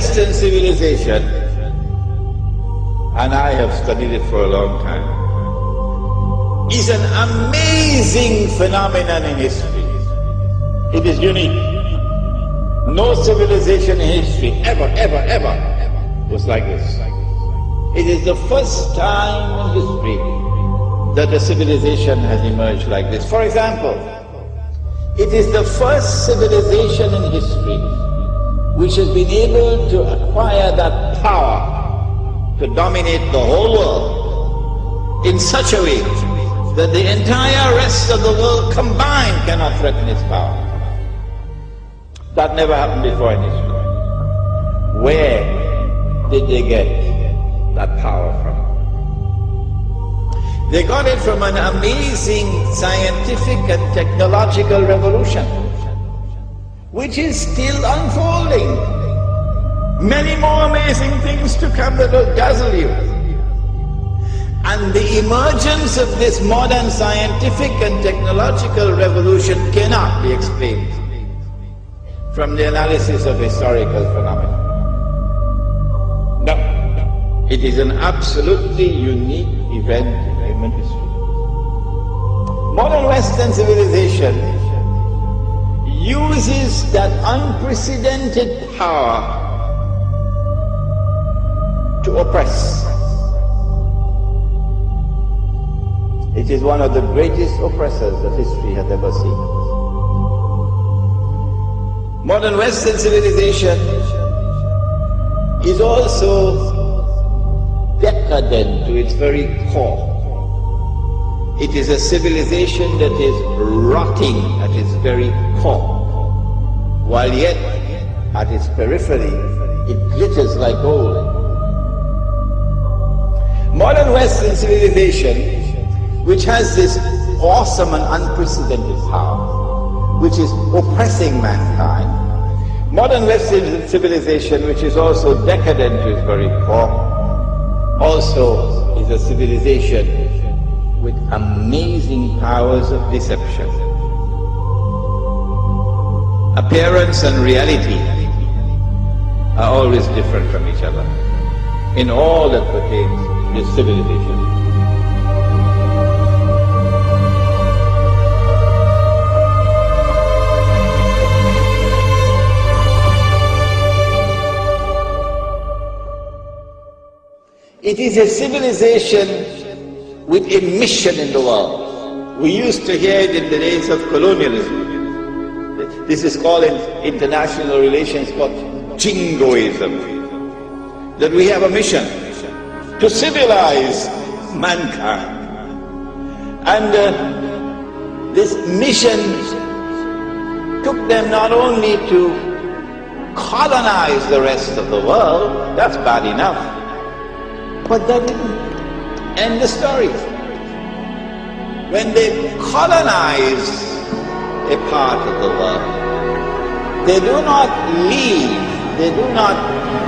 Western civilization, and I have studied it for a long time, is an amazing phenomenon in history. It is unique. No civilization in history ever was like this. It is the first time in history that a civilization has emerged like this. For example, it is the first civilization in history which has been able to acquire that power to dominate the whole world in such a way that the entire rest of the world combined cannot threaten its power. That never happened before in history. Where did they get that power from? They got it from an amazing scientific and technological revolution, which is still unfolding. Many more amazing things to come that will dazzle you. And the emergence of this modern scientific and technological revolution cannot be explained from the analysis of historical phenomena. No, it is an absolutely unique event in human history. Modern Western civilization uses that unprecedented power to oppress. It is one of the greatest oppressors that history has ever seen. Modern Western civilization is also decadent to its very core. It is a civilization that is rotting at its very core, while yet at its periphery it glitters like gold. Modern Western civilization, which has this awesome and unprecedented power, which is oppressing mankind. Modern Western civilization, which is also decadent to its very core, also is a civilization with amazing powers of deception. Appearance and reality are always different from each other in all that pertains to civilization. It is a civilization with a mission in the world. We used to hear it in the days of colonialism. This is called in international relations called jingoism. That we have a mission to civilize mankind. And this mission took them not only to colonize the rest of the world, that's bad enough, but that didn't end the story. When they colonize a part of the world, they do not leave, they do not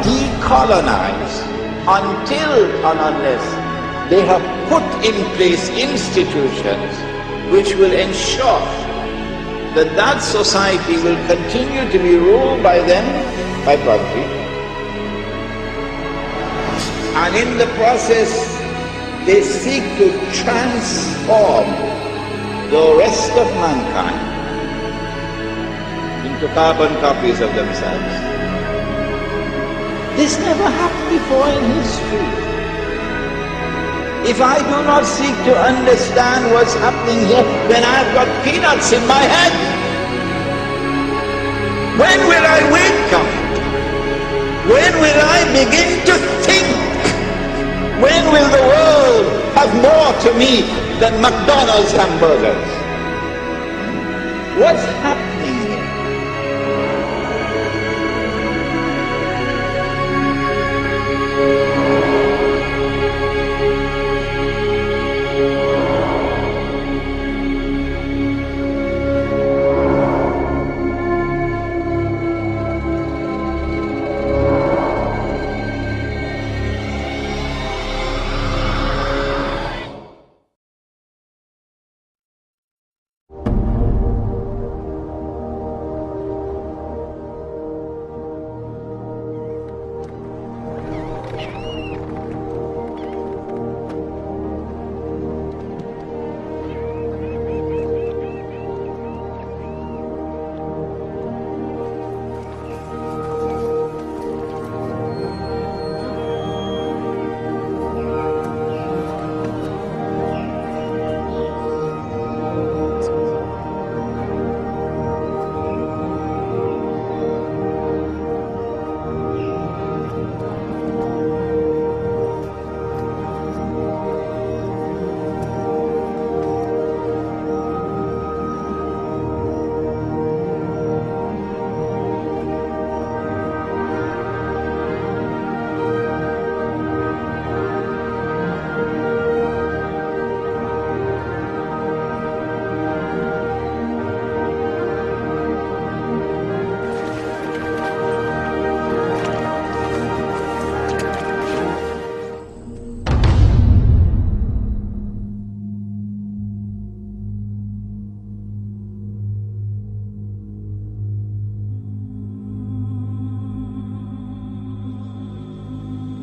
decolonize until and unless they have put in place institutions which will ensure that that society will continue to be ruled by them, by property. And in the process, they seek to transform the rest of mankind into carbon copies of themselves. This never happened before in history. If I do not seek to understand what's happening here, then I've got peanuts in my head. When will I wake up? When will I begin to think? When will the world have more to me than McDonald's hamburgers? What's happening here?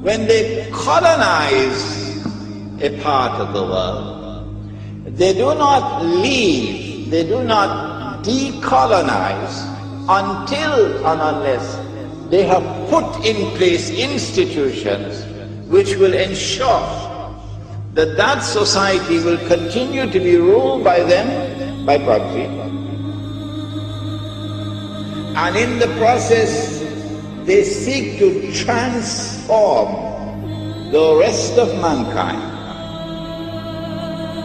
when they colonize a part of the world, they do not leave, they do not decolonize until and unless they have put in place institutions which will ensure that that society will continue to be ruled by them, by property. And in the process, they seek to transform the rest of mankind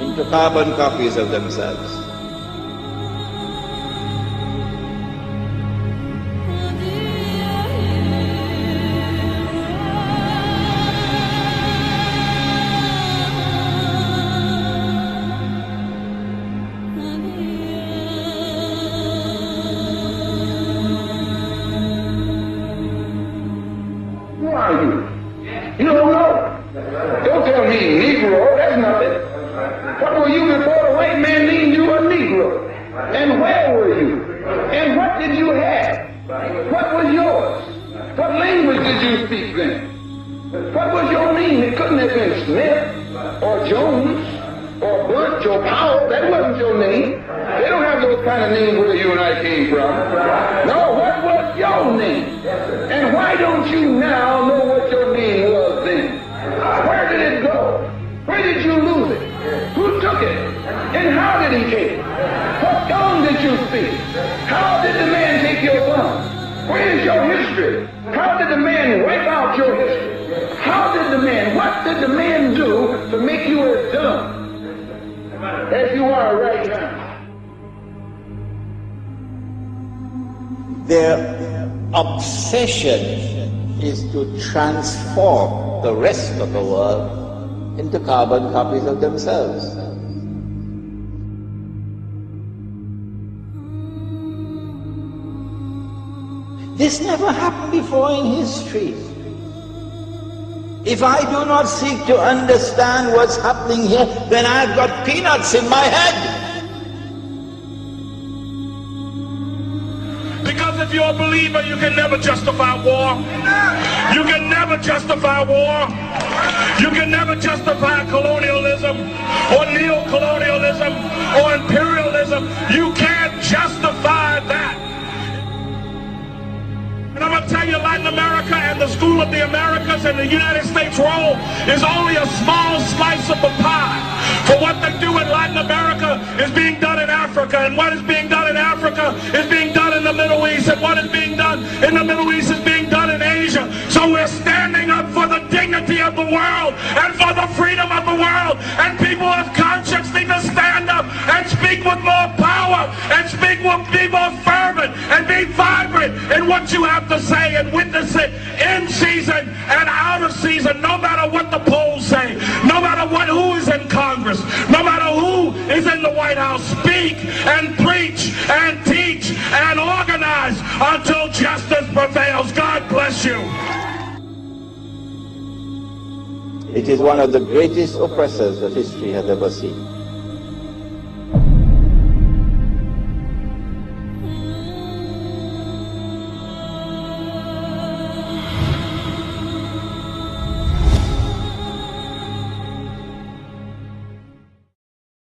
into carbon copies of themselves. You don't know. Don't tell me Negro, that's nothing. What were you before the white man named you a Negro? And where were you? And what did you have? What was yours? What language did you speak then? What was your name? It couldn't have been Smith or Jones or Bunch or Powell. That wasn't your name. They don't have those kind of names where you and I came from. No, what was your name? And why don't you now know what your name was then? Where did it go? Where did you lose it? Who took it? And how did he take it? What tongue did you speak? How did the man take your tongue? Where is your history? How did the man wipe out your history? How did the man, what did the man do to make you as dumb as you are right now? Their obsession is to transform the rest of the world into carbon copies of themselves. This never happened before in history. If I do not seek to understand what's happening here, then I've got peanuts in my head. Because if you're a believer, you can never justify war. You can never justify war. You can never justify colonialism or neo-colonialism or imperialism. You can't justify that. And I'm going to tell you, Latin America and the School of the Americas and the United States role is only a small slice of the pie. For what they do in Latin America is being done in Africa, and what is being done in Africa is being done in the Middle East, and what is being done in the Middle East is being done in Asia. So we're standing up for the dignity of the world and for the freedom of the world, and people of conscience need to stand up and speak with more power and be more fervent and be vibrant in what you have to say and witness it in season and out of season, no matter what the polls say, no matter who is in Congress, no matter who is in the White House. Speak and preach and teach and organize until justice prevails. God bless you. It is one of the greatest oppressors that history has ever seen.